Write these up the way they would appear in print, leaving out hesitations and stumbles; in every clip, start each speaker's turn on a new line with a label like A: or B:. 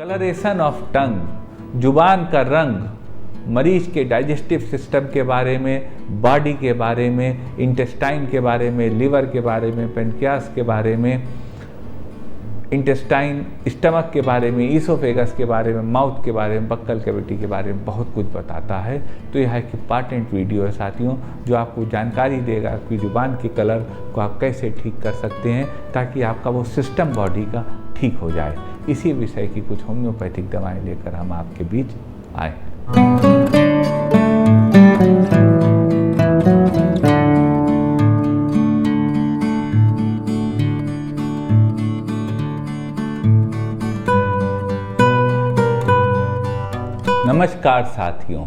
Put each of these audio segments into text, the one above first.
A: Colouration of tongue, जुबान का रंग, मरीज के डाइजेस्टिव सिस्टम के बारे में, बॉडी के बारे में, इंटेस्टाइन के बारे में, लिवर के बारे में, पेनक्रियास के बारे में, इंटेस्टाइन, स्टमक के बारे में, ईसोफेगस के बारे में, माउथ के बारे में, बक्कल कैविटी के बारे में बहुत कुछ बताता है। तो यह एक इम्पॉर्टेंट वीडियो है साथियों, जो आपको जानकारी देगा कि जुबान के कलर को आप कैसे ठीक कर सकते हैं ताकि आपका वो सिस्टम बॉडी का ठीक हो जाए। इसी विषय की कुछ होम्योपैथिक दवाएं लेकर हम आपके बीच आए। नमस्कार साथियों,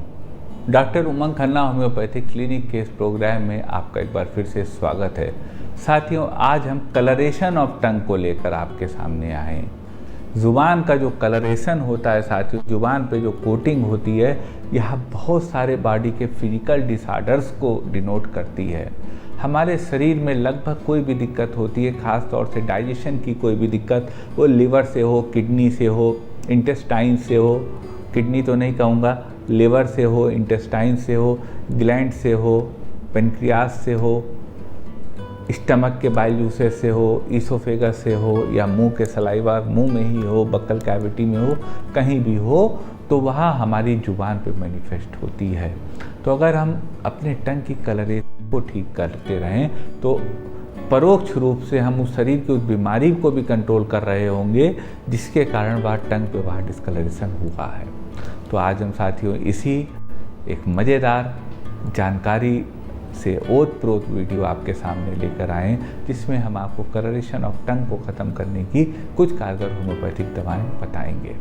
A: डॉक्टर उमंग खन्ना होम्योपैथिक क्लिनिक के इस प्रोग्राम में आपका एक बार फिर से स्वागत है। साथियों, आज हम कलरेशन ऑफ टंग को लेकर आपके सामने आए हैं। ज़ुबान का जो कलरेशन होता है साथियों, ज़ुबान पे जो कोटिंग होती है, यह बहुत सारे बॉडी के फिजिकल डिसऑर्डर्स को डिनोट करती है। हमारे शरीर में लगभग कोई भी दिक्कत होती है, ख़ास तौर से डाइजेशन की कोई भी दिक्कत, वो लिवर से हो, किडनी से हो, इंटेस्टाइन से हो, किडनी तो नहीं कहूँगा, लिवर से हो, इंटेस्टाइन से हो, ग्लैंड से हो, पेनक्रियास से हो, स्टमक के बाइल जूसेस से हो, ईसोफेगस से हो, या मुंह के सलाइवा मुंह में ही हो, बक्कल कैविटी में हो, कहीं भी हो, तो वहाँ हमारी जुबान पे मैनिफेस्ट होती है। तो अगर हम अपने टंग की कलरेशन को ठीक करते रहें तो परोक्ष रूप से हम उस शरीर की उस बीमारी को भी कंट्रोल कर रहे होंगे जिसके कारण वह टंग पे वह डिस्कलरेशन हुआ है। तो आज हम साथियों इसी एक मज़ेदार जानकारी से ओतप्रोत वीडियो आपके सामने लेकर आए, जिसमें हम आपको कलरेशन ऑफ टंग को ख़त्म करने की कुछ कारगर होम्योपैथिक दवाएं बताएंगे।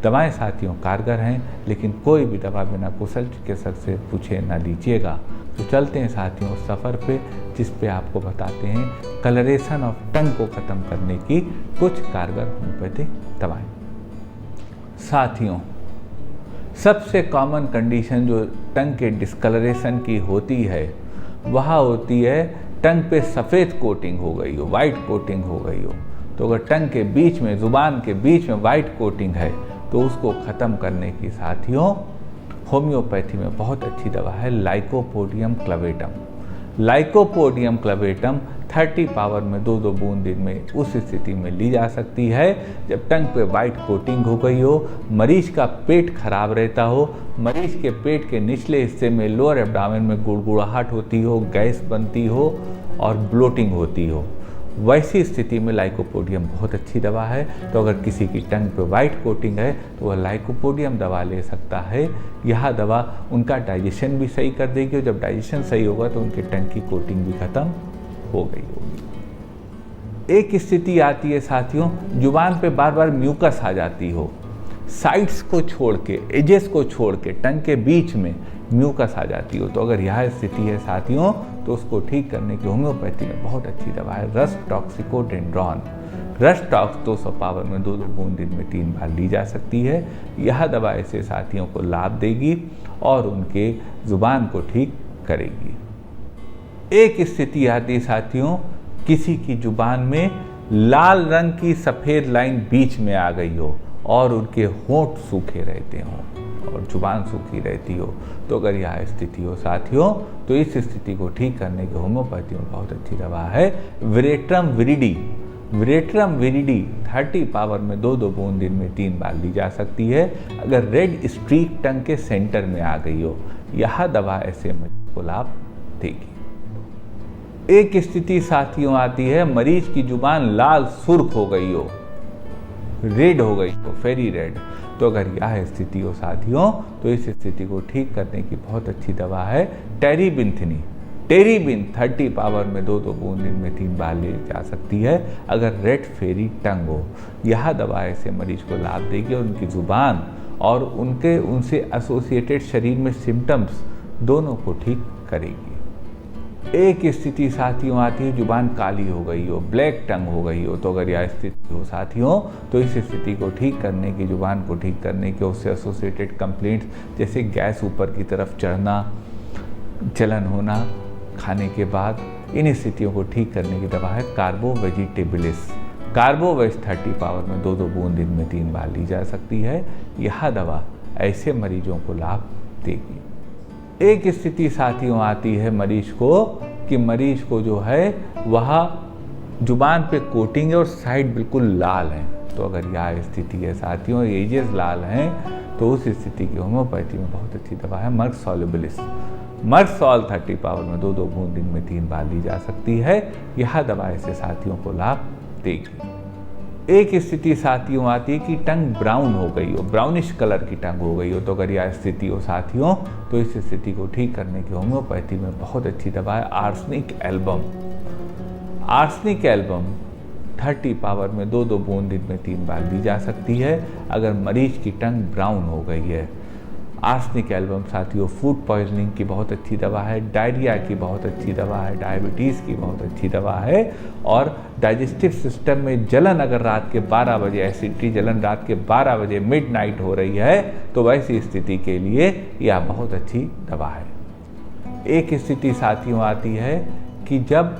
A: दवाएं साथियों कारगर हैं, लेकिन कोई भी दवा बिना कुशल चिकित्सक से पूछे ना लीजिएगा। तो चलते हैं साथियों उस सफ़र पे जिस पे आपको बताते हैं कलरेशन ऑफ टंग को ख़त्म करने की कुछ कारगर होम्योपैथिक दवाएं। साथियों, सबसे कॉमन कंडीशन जो टंग के डिस्कलरेशन की होती है वह होती है टंग पे सफ़ेद कोटिंग हो गई हो, वाइट कोटिंग हो गई हो। तो अगर टंग के बीच में, ज़ुबान के बीच में वाइट कोटिंग है तो उसको ख़त्म करने की साथियों होम्योपैथी में बहुत अच्छी दवा है लाइकोपोडियम क्लवेटम। लाइकोपोडियम क्लवेटम 30 पावर में 2-2 बूंद दिन में उस स्थिति में ली जा सकती है जब टंग पे वाइट कोटिंग हो गई हो, मरीज का पेट खराब रहता हो, मरीज के पेट के निचले हिस्से में लोअर एब्डामेन में गुड़गुड़ाहट होती हो, गैस बनती हो और ब्लोटिंग होती हो। वैसी स्थिति में लाइकोपोडियम बहुत अच्छी दवा है। तो अगर किसी की टंग पे वाइट कोटिंग है तो वह लाइकोपोडियम दवा ले सकता है। यह दवा उनका डाइजेशन भी सही कर देगी और जब डाइजेशन सही होगा तो उनके टंग की कोटिंग भी खत्म हो गई होगी। एक स्थिति आती है साथियों, जुबान पे बार बार म्यूकस आ जाती हो, साइड्स को छोड़ के, एजेस को छोड़ के टंग के बीच में म्यूकस आ जाती हो। तो अगर यह स्थिति है साथियों तो उसको ठीक करने की होम्योपैथी में बहुत अच्छी दवा है रसटॉक्सिकोडेंड्रॉन। रसटॉक्स 200 पावर में 2-2 बूंद दिन में 3 बार ली जा सकती है। यह दवा ऐसे साथियों को लाभ देगी और उनके जुबान को ठीक करेगी। एक स्थिति आती है साथियों, किसी की जुबान में लाल रंग की सफ़ेद लाइन बीच में आ गई हो और उनके होंठ सूखे रहते हों और जुबान सूखी रहती हो। तो अगर यह स्थिति हो साथियों तो इस स्थिति को ठीक करने की होम्योपैथी में बहुत अच्छी दवा है Veratrum viride. Veratrum viride 30 power में 2-2 बूंद दिन में 3 बार ली जा सकती है अगर रेड स्ट्रीक टंग के सेंटर में आ गई हो। यह दवा ऐसे मरीज को लाभ देगी। एक स्थिति साथियों आती है, मरीज की जुबान लाल सुर्ख हो गई हो, रेड हो गई हो, फेरी रेड। तो अगर यह स्थिति हो साथियों तो इस स्थिति को ठीक करने की बहुत अच्छी दवा है टेरीबिंथनी। टेरीबिन 30 पावर में 2-2 बूंद दिन में 3 बार ली जा सकती है अगर रेड फेरी टंग हो। यह दवा ऐसे मरीज को लाभ देगी और उनकी जुबान और उनसे एसोसिएटेड शरीर में सिम्टम्स दोनों को ठीक करेगी। एक स्थिति साथियों आती है, जुबान काली हो गई हो, ब्लैक टंग हो गई हो। तो अगर यह स्थिति हो साथियों तो इस स्थिति को ठीक करने की, जुबान को ठीक करने के उससे एसोसिएटेड कंप्लेंट्स जैसे गैस ऊपर की तरफ चढ़ना, जलन होना खाने के बाद, इन स्थितियों को ठीक करने की दवा है कार्बो वेजिटेबलिस। कार्बोवेज 30 पावर में 2-2 बूंद दिन में 3 बार ली जा सकती है। यह दवा ऐसे मरीजों को लाभ देगी। एक स्थिति साथियों आती है मरीज को कि मरीज को जो है वह जुबान पे कोटिंग है और साइड बिल्कुल लाल है। तो अगर यह स्थिति है साथियों, एजेस लाल हैं, तो उस स्थिति की होम्योपैथी में बहुत अच्छी दवा है मर्क सॉल्युबिलिस। मर्क सॉल 30 पावर में 2-2 बूंद दिन में 3 बार ली जा सकती है। यह दवा ऐसे साथियों को लाभ देगी। एक स्थिति साथियों आती है कि टंग ब्राउन हो गई हो, ब्राउनिश कलर की टंग हो गई हो। तो अगर यह स्थिति हो साथियों, तो इस स्थिति को ठीक करने की होम्योपैथी में बहुत अच्छी दवा है arsenic album. Arsenic album 30 power में 2-2 बूंद दिन में 3 बार ली जा सकती है अगर मरीज की टंग ब्राउन हो गई है। आर्सेनिक एल्बम साथियों फूड पॉइजनिंग की बहुत अच्छी दवा है, डायरिया की बहुत अच्छी दवा है, डायबिटीज़ की बहुत अच्छी दवा है, और डाइजेस्टिव सिस्टम में जलन अगर रात के 12 बजे एसिडिटी जलन रात के 12 बजे मिडनाइट हो रही है, तो वैसी स्थिति के लिए यह बहुत अच्छी दवा है। एक स्थिति साथियों आती है कि जब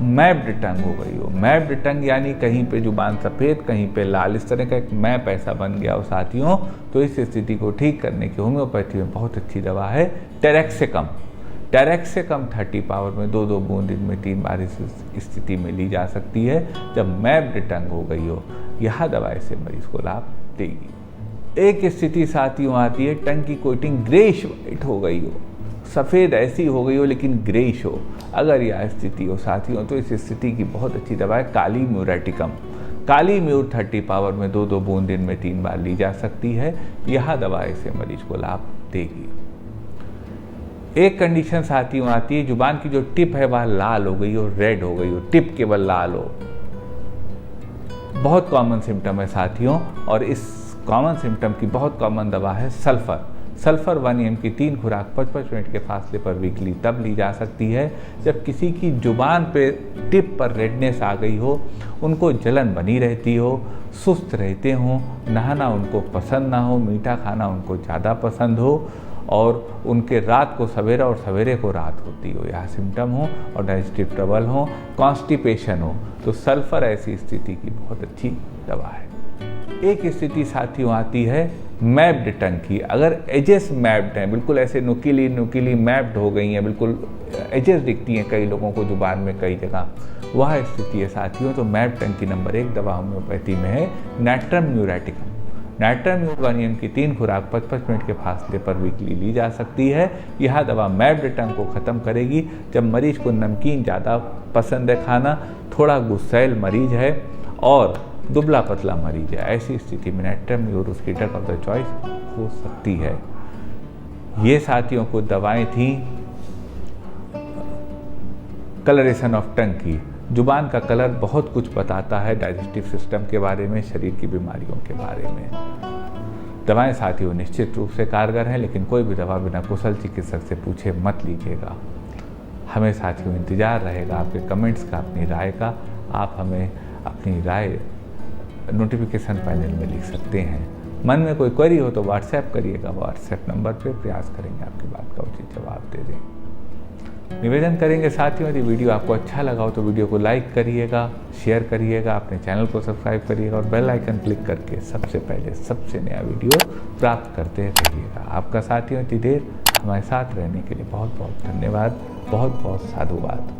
A: मैप्ड टंग हो गई हो, मैप्ड टंग यानी कहीं पे जुबान सफ़ेद कहीं पे लाल, इस तरह का एक मैप ऐसा बन गया हो साथियों, तो इस स्थिति को ठीक करने की होम्योपैथी में बहुत अच्छी दवा है टेरेक्सेकम। टेरेक्सेकम 30 पावर में 2-2 बूंद दिन में 3 बार इस स्थिति में ली जा सकती है जब मैप्ड टंग हो गई हो। यह दवा ऐसे मरीज को लाभ देगी। एक स्थिति साथियों आती है टंग की कोटिंग ग्रेइश वाइट हो गई हो, सफ़ेद ऐसी हो गई हो लेकिन ग्रेइश हो। अगर यह स्थिति हो साथियों, तो इस स्थिति की बहुत अच्छी दवा है काली म्यूरेटिकम। काली म्यूर 30 पावर में 2-2 बूंद दिन में 3 बार ली जा सकती है। यह दवा ऐसे मरीज को लाभ देगी। एक कंडीशन साथियों आती है जुबान की जो टिप है वह लाल हो गई हो, रेड हो गई हो, टिप केवल लाल हो। बहुत कॉमन सिम्टम है साथियों, और इस कॉमन सिम्टम की बहुत कॉमन दवा है सल्फर। सल्फर 1 mg की 3 खुराक 55 मिनट के फासले पर वीकली तब ली जा सकती है जब किसी की जुबान पे टिप पर रेडनेस आ गई हो, उनको जलन बनी रहती हो, सुस्त रहते हों, नहाना उनको पसंद ना हो, मीठा खाना उनको ज़्यादा पसंद हो, और उनके रात को सवेरा और सवेरे को रात होती हो, यह सिम्टम हो, और डाइजेस्टिव ट्रबल हो, कॉन्स्टिपेशन हो, तो सल्फर ऐसी स्थिति की बहुत अच्छी दवा है। एक स्थिति साथियों आती है मैप्ड टंग की। अगर एजेस मैप्ड हैं, बिल्कुल ऐसे नुकीली मैप्ड हो गई हैं, बिल्कुल एजेस दिखती हैं कई लोगों को जुबान में कई जगह, वह स्थिति है साथियों, तो मैप्ड टंग की नंबर 1 दवा होम्योपैथी में है नाइट्रम म्यूरेटिकम। नाइट्रम म्यूर 1 mg की 3 खुराक 55 मिनट के फासले पर वीकली ली जा सकती है। यह दवा मैप्ड टंग को ख़त्म करेगी जब मरीज को नमकीन ज़्यादा पसंद है खाना, थोड़ा गुस्सैल मरीज है और दुबला पतला मरीज है। ऐसी स्थिति में नाइट्रम म्यूर उसकी ड्रग ऑफ द चॉइस हो सकती है। ये साथियों को दवाएं थी कलरेशन ऑफ टंग की। जुबान का कलर बहुत कुछ बताता है डाइजेस्टिव सिस्टम के बारे में, शरीर की बीमारियों के बारे में। दवाएं साथियों निश्चित रूप से कारगर हैं, लेकिन कोई भी दवा बिना कुशल चिकित्सक से पूछे मत लीजिएगा। हमें साथियों इंतज़ार रहेगा आपके कमेंट्स का, अपनी राय का। आप हमें अपनी राय नोटिफिकेशन पैनल में लिख सकते हैं। मन में कोई क्वेरी हो तो व्हाट्सएप करिएगा, व्हाट्सएप नंबर पे प्रयास करेंगे आपकी बात का उचित जवाब दे दें। निवेदन करेंगे साथियों, यदि वीडियो आपको अच्छा लगा हो तो वीडियो को लाइक करिएगा, शेयर करिएगा, अपने चैनल को सब्सक्राइब करिएगा और बेल आइकन क्लिक करके सबसे पहले सबसे नया वीडियो प्राप्त करते रहिएगा। आपका साथियों इतनी देर हमारे साथ रहने के लिए बहुत बहुत धन्यवाद, बहुत बहुत साधुवाद।